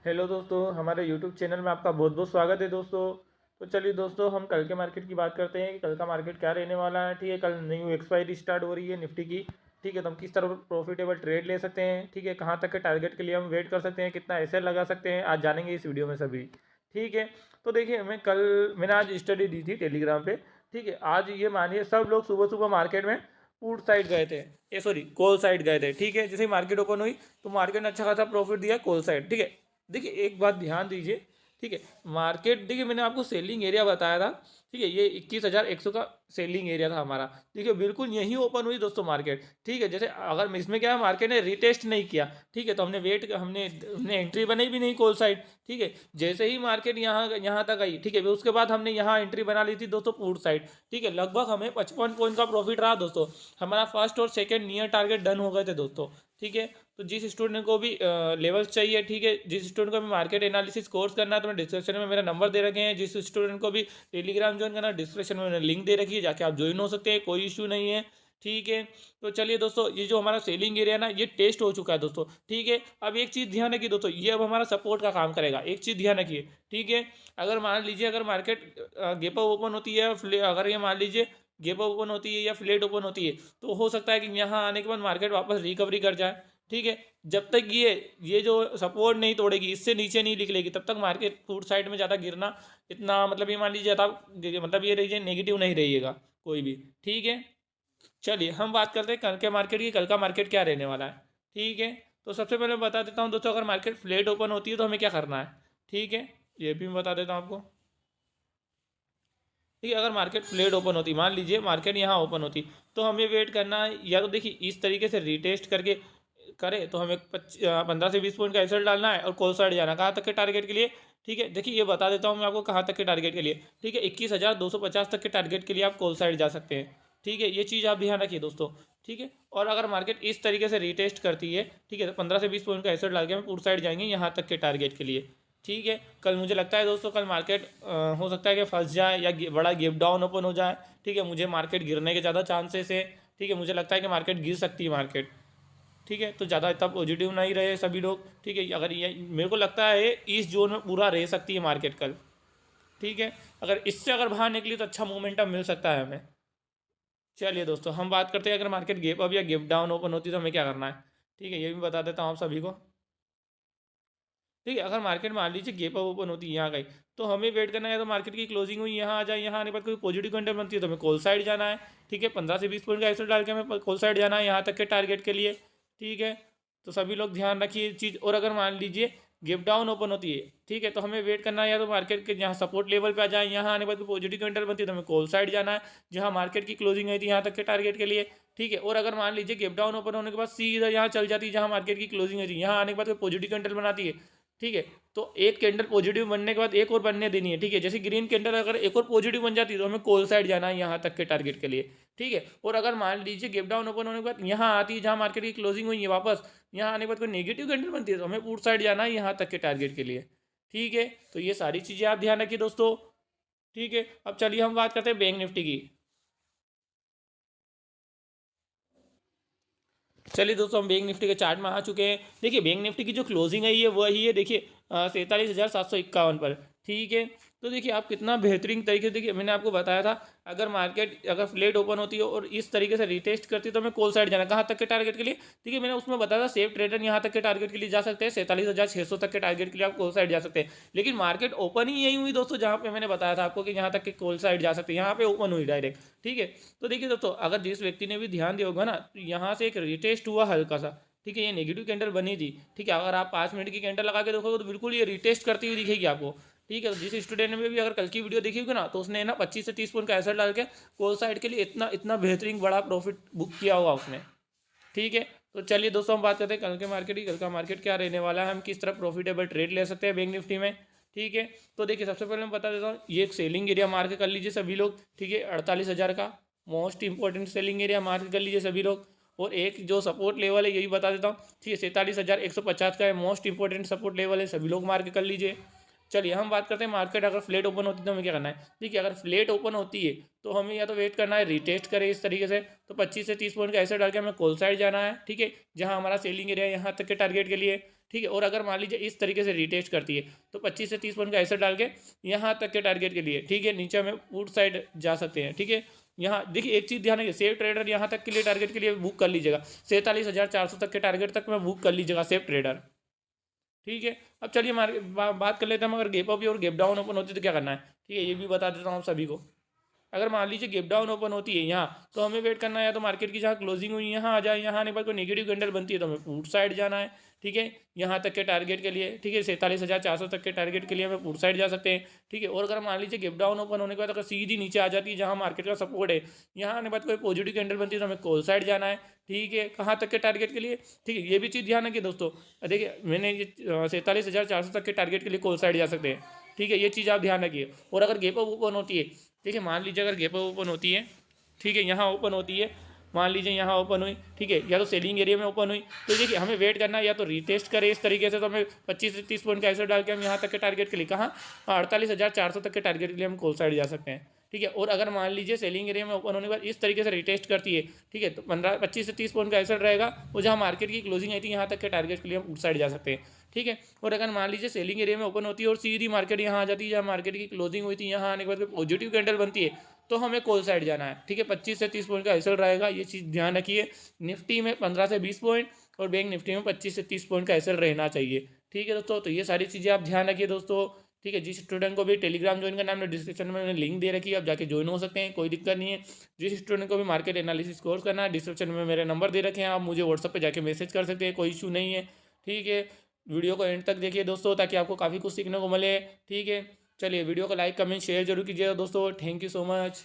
Hello दोस्तों, हमारे YouTube channel में आपका बहुत बहुत स्वागत है दोस्तों। तो चलिए दोस्तों, हम कल के मार्केट की बात करते हैं कि कल का मार्केट क्या रहने वाला है। ठीक है, कल न्यू एक्सपायरी स्टार्ट हो रही है निफ्टी की। ठीक है, तो हम किस तरह प्रॉफिटेबल ट्रेड ले सकते हैं, ठीक है, कहाँ तक के टारगेट के लिए हम वेट कर सकते हैं, कितना ऐसे लगा सकते हैं, आज जानेंगे इस वीडियो में सभी। ठीक है, तो देखिए मैंने आज स्टडी दी थी टेलीग्राम पे। ठीक है, आज ये मानिए सब लोग सुबह सुबह मार्केट में पुट साइड गए थे, ये सॉरी कॉल साइड गए थे। ठीक है, जैसे ही मार्केट ओपन हुई तो मार्केट ने अच्छा खासा प्रॉफिट दिया कॉल साइड। ठीक है, देखिए एक बात ध्यान दीजिए। ठीक है, मार्केट देखिए मैंने आपको सेलिंग एरिया बताया था। ठीक है, ये 21,100 का सेलिंग एरिया था हमारा। देखिए बिल्कुल यही ओपन हुई दोस्तों मार्केट। ठीक है, जैसे अगर इसमें क्या है, मार्केट ने रिटेस्ट नहीं किया। ठीक है, तो हमने एंट्री बनाई भी नहीं कॉल साइड। ठीक है, जैसे ही मार्केट यहाँ यहाँ तक आई, ठीक है, उसके बाद हमने यहाँ एंट्री बना ली थी दोस्तों पुट साइड। ठीक है, लगभग हमें 55 पॉइंट का प्रॉफिट रहा दोस्तों। हमारा फर्स्ट और सेकेंड नियर टारगेट डन हो गए थे दोस्तों। ठीक है, तो जिस स्टूडेंट को भी लेवल्स चाहिए, ठीक है, जिस स्टूडेंट को भी मार्केट एनालिसिस कोर्स करना है, तो मैं डिस्क्रिप्शन में मेरा नंबर दे रखे हैं। जिस स्टूडेंट को भी टेलीग्राम ज्वाइन करना है, डिस्क्रिप्शन में मैंने लिंक दे रखी है, जाके आप ज्वाइन हो सकते हैं, कोई इशू नहीं है। ठीक है, तो चलिए दोस्तों, ये जो हमारा सेलिंग एरिया ना, ये टेस्ट हो चुका है दोस्तों। ठीक है, अब एक चीज़ ध्यान रखिए दोस्तों, ये अब हमारा सपोर्ट का काम करेगा। एक चीज़ ध्यान रखिए। ठीक है, अगर मान लीजिए अगर मार्केट गेप अप ओपन होती है, अगर ये मान लीजिए गेप अप ओपन होती है या फ्लेट ओपन होती है, तो हो सकता है कि यहाँ आने के बाद मार्केट वापस रिकवरी कर जाए। ठीक है, जब तक ये जो सपोर्ट नहीं तोड़ेगी, इससे नीचे नहीं निकलेगी, तब तक मार्केट फूड साइड में ज़्यादा गिरना इतना मतलब ये मान लीजिए ज़्यादा मतलब ये रहिए नेगेटिव नहीं रहिएगा कोई भी। ठीक है, चलिए हम बात करते हैं कल के मार्केट की। कल का मार्केट क्या रहने वाला है। ठीक है, तो सबसे पहले मैं बता देता हूँ दोस्तों, अगर मार्केट फ्लैट ओपन होती है तो हमें क्या करना है। ठीक है, ये भी मैं बता देता हूँ आपको। ठीक है, अगर मार्केट फ्लैट ओपन होती, मान लीजिए मार्केट यहाँ ओपन होती, तो हमें वेट करना है, या तो देखिए इस तरीके से रिटेस्ट करके करे तो हमें 15 से 20 पॉइंट का एसएल डालना है और कॉल साइड जाना कहाँ तक के टारगेट के लिए। ठीक है, देखिए ये बता देता हूँ मैं आपको कहाँ तक के टारगेट के लिए। ठीक है, 21,250 तक के टारगेट के लिए आप कॉल साइड जा सकते हैं। ठीक है, ये चीज़ आप ध्यान रखिए दोस्तों। ठीक है, और अगर मार्केट इस तरीके से रिटेस्ट करती है, ठीक है, तो 15 से 20 पॉइंट का एसएल डाल के हम पूर्व साइड जाएंगे यहाँ तक के टारगेट के लिए। ठीक है, कल मुझे लगता है दोस्तों, कल मार्केट हो सकता है कि फंस जाए या बड़ा गिव डाउन ओपन हो जाए। ठीक है, मुझे मार्केट गिरने के ज़्यादा चांसेस है। ठीक है, मुझे लगता है कि मार्केट गिर सकती है मार्केट। ठीक है, तो ज़्यादा इतना पॉजिटिव नहीं रहे सभी लोग। ठीक है, अगर ये मेरे को लगता है इस जोन में पूरा रह सकती है मार्केट कल। ठीक है, अगर इससे अगर बाहर निकली तो अच्छा मोमेंटम मिल सकता है हमें। चलिए दोस्तों, हम बात करते हैं अगर मार्केट गेप अप या गेप डाउन ओपन होती है तो हमें क्या करना है। ठीक है, ये भी बता देता हूँ आप सभी को। ठीक है, अगर मार्केट मान लीजिए गेप अप ओपन होती है यहाँ गई, तो हमें वेट करना है, तो मार्केट की क्लोजिंग हुई यहाँ आ जाए, यहाँ आने के बाद कोई पॉजिटिव कंटेंट बनती है तो हमें कॉल साइड जाना है। ठीक है, 15 से 20 पॉइंट का एसएल डाल के हमें कॉल साइड जाना है यहाँ तक के टारगेट के लिए। ठीक है, तो सभी लोग ध्यान रखिए चीज़। और अगर मान लीजिए गेप डाउन ओपन होती है, ठीक है, तो हमें वेट करना है, या तो मार्केट के जहाँ सपोर्ट लेवल पे आ जाए, यहाँ आने के बाद पॉजिटिव कैंडल बनती है तो हमें कॉल साइड जाना है, जहाँ मार्केट की क्लोजिंग आई थी यहाँ तक के टारगेट के लिए। ठीक है, और अगर मान लीजिए गेप डाउन ओपन होने के बाद सीधा यहाँ चल जाती है जहाँ मार्केट की क्लोजिंग आई थी, यहाँ आने के बाद पॉजिटिव कैंडल बनाती है। ठीक है, तो एक कैंडल पॉजिटिव बनने के बाद एक और बनने देनी है। ठीक है, जैसे ग्रीन कैंडल अगर एक और पॉजिटिव बन जाती है तो हमें कॉल साइड जाना है यहाँ तक के टारगेट के लिए। ठीक है, और अगर मान लीजिए गेप डाउन ओपन होने के बाद यहाँ आती है जहाँ मार्केट की क्लोजिंग हुई है वापस, यहाँ आने के बाद कोई नेगेटिव कैंडल बनती है तो हमें पुट साइड जाना है यहाँ तक के टारगेट के लिए। ठीक है, तो ये सारी चीज़ें आप ध्यान रखिए दोस्तों। ठीक है, अब चलिए हम बात करते हैं बैंक निफ्टी की। चलिए दोस्तों, हम बैंक निफ्टी के चार्ट में आ चुके हैं। देखिए बैंक निफ्टी की जो क्लोजिंग है ये वही है, देखिए 47,751 पर। ठीक है, तो देखिए आप कितना बेहतरीन तरीके से, देखिए मैंने आपको बताया था, अगर मार्केट अगर फ्लेट ओपन होती है और इस तरीके से रिटेस्ट करती है तो हमें कॉल साइड जाना कहाँ तक के टारगेट के लिए। ठीक है, मैंने उसमें बताया था सेफ ट्रेडर यहाँ तक के टारगेट के लिए जा सकते हैं, 47,600 तक के टारगेट के लिए आप कॉल साइड जा सकते हैं। लेकिन मार्केट ओपन ही यही हुई दोस्तों, जहाँ पे मैंने बताया था आपको कि यहाँ तक के कॉल साइड जा सकते हैं, यहाँ पे ओपन हुई डायरेक्ट। ठीक है, तो देखिए दोस्तों, अगर जिस व्यक्ति ने भी ध्यान दिया होगा ना, तो यहाँ से एक रिटेस्ट हुआ हल्का सा। ठीक है, ये नेगेटिव कैंडल बनी थी। ठीक है, अगर आप 5 मिनट की कैंडल लगा के देखोगे तो बिल्कुल ये रिटेस्ट करती हुई दिखेगी आपको। ठीक है, तो जिस स्टूडेंट ने भी अगर कल की वीडियो देखी होगी ना, तो उसने ना 25 से 30 पॉइंट का एसएल डाल के कॉल साइड के लिए इतना इतना बेहतरीन बड़ा प्रॉफिट बुक किया होगा उसने। ठीक है, तो चलिए दोस्तों, हम बात करते हैं कल के मार्केट की। कल का मार्केट क्या रहने वाला है, हम किस तरह प्रॉफिटेबल ट्रेड ले सकते हैं बैंक निफ्टी में। ठीक है, तो देखिए सबसे पहले मैं बता देता हूँ, ये एक सेलिंग एरिया मार्क कर लीजिए सभी लोग। ठीक है, 48,000 का most important selling area mark कर लीजिए सभी लोग। और एक जो सपोर्ट लेवल है, यही बता देता हूँ। ठीक है, 47,150 का है, मोस्ट इंपॉर्टेंट सपोर्ट लेवल है, सभी लोग मार्क कर लीजिए। चलिए हम बात करते हैं, मार्केट अगर फ्लेट ओपन होती है तो हमें क्या करना है। देखिए अगर फ्लेट ओपन होती है तो हमें या तो वेट करना है रिटेस्ट करे इस तरीके से, तो 25 से 30 पॉइंट का ऐसे डाल के हमें कॉल साइड जाना है। ठीक है, जहाँ हमारा सेलिंग एरिया यहाँ तक के टारगेट के लिए। ठीक है। और अगर मान लीजिए इस तरीके से रिटेस्ट करती है तो 25 से 30 पॉइंट का ऐसा डाल के यहाँ तक के टारगेट के लिए, ठीक है, नीचे हमें पुट साइड जा सकते हैं, ठीक है। यहाँ देखिए एक चीज़ ध्यान रखिए, सेफ ट्रेडर यहाँ तक के लिए टारगेट के लिए बुक कर लीजिएगा, 47,400 तक के टारगेट तक में बुक कर लीजिएगा सेफ ट्रेडर, ठीक है। अब चलिए बात कर लेते हैं, अगर गैप अप और गैप डाउन ओपन होती है तो क्या करना है, ठीक है, ये भी बता देता हूँ आप सभी को। अगर मान लीजिए गैप डाउन ओपन होती है यहाँ, तो हमें वेट करना है, या तो मार्केट की जहाँ क्लोजिंग हुई यहाँ आ जाए, यहाँ आने पर कोई नेगेटिव कैंडल बनती है तो हमें पुट साइड जाना है, ठीक है, यहाँ तक के टारगेट के लिए, ठीक है, 47,400 तक के टारगेट के लिए हमें पुट साइड जा सकते हैं, ठीक है। और अगर मान लीजिए गैप डाउन ओपन होने के बाद अगर सीधी नीचे आ जाती है जहाँ मार्केट का सपोर्ट है, यहाँ आने बाद कोई पॉजिटिव कैंडल बनती है तो हमें कॉल साइड जाना है, ठीक है, कहाँ तक के टारगेट के लिए, ठीक है। ये भी चीज़ ध्यान रखिए दोस्तों, देखिए मैंने ये 47,400 तक के टारगेट के लिए कॉल साइड जा सकते हैं, ठीक है, ये चीज़ आप ध्यान रखिए। और अगर गैप अप ओपन होती है, ठीक है, मान लीजिए अगर गैप अप ओपन होती है, ठीक है, यहाँ ओपन होती है, मान लीजिए यहाँ ओपन हुई, ठीक है, या तो सेलिंग एरिया में ओपन हुई, तो देखिए हमें वेट करना है, या तो रीटेस्ट करे इस तरीके से, तो हमें 25 से 30 पॉइंट का ऐसा डाल के हम यहाँ तक के टारगेट के लिए, कहाँ 48,400 तक के टारगेट के लिए हम कॉल साइड जा सकते हैं, ठीक है। और अगर मान लीजिए सेलिंग एरिया में ओपन होने के बाद इस तरीके से रिटेस्ट करती है, ठीक है, तो 25 से 30 पॉइंट का ऐसा रहेगा, और जहाँ मार्केट की क्लोजिंग आई थी यहाँ तक के टारगेट के लिए हम उस साइड जा सकते हैं, ठीक है। और अगर मान लीजिए सेलिंग एरिया में ओपन होती है और सीधी मार्केट यहाँ आ जाती है जहाँ मार्केट की क्लोजिंग हुई थी, यहाँ आने के बाद पॉजिटिव कैंडल बनती है तो हमें कॉल साइड जाना है, ठीक है। 25 से 30 पॉइंट का एसएल रहेगा, ये चीज़ ध्यान रखिए। निफ्टी में 15 से 20 पॉइंट और बैंक निफ्टी में 25 से 30 पॉइंट का एसएल रहना चाहिए, ठीक है दोस्तों। तो ये सारी चीज़ें आप ध्यान रखिए दोस्तों, ठीक है। जिस स्टूडेंट को भी टेलीग्राम ज्वाइन करना है, हमने डिस्क्रिप्शन में मैंने लिंक दे रखी है, आप जाके ज्वाइन हो सकते हैं, कोई दिक्कत नहीं है। जिस स्टूडेंट को भी मार्केट एनालिसिस कोर्स करना है, डिस्क्रिप्शन में मेरे नंबर दे रखे हैं, आप मुझे व्हाट्सअप पे जाके मैसेज कर सकते हैं, कोई इशू नहीं है, ठीक है। वीडियो को एंड तक देखिए दोस्तों, ताकि आपको काफ़ी कुछ सीखने को मिले, ठीक है। चलिए वीडियो को लाइक कमेंट शेयर जरूर कीजिएगा दोस्तों। Thank you so much.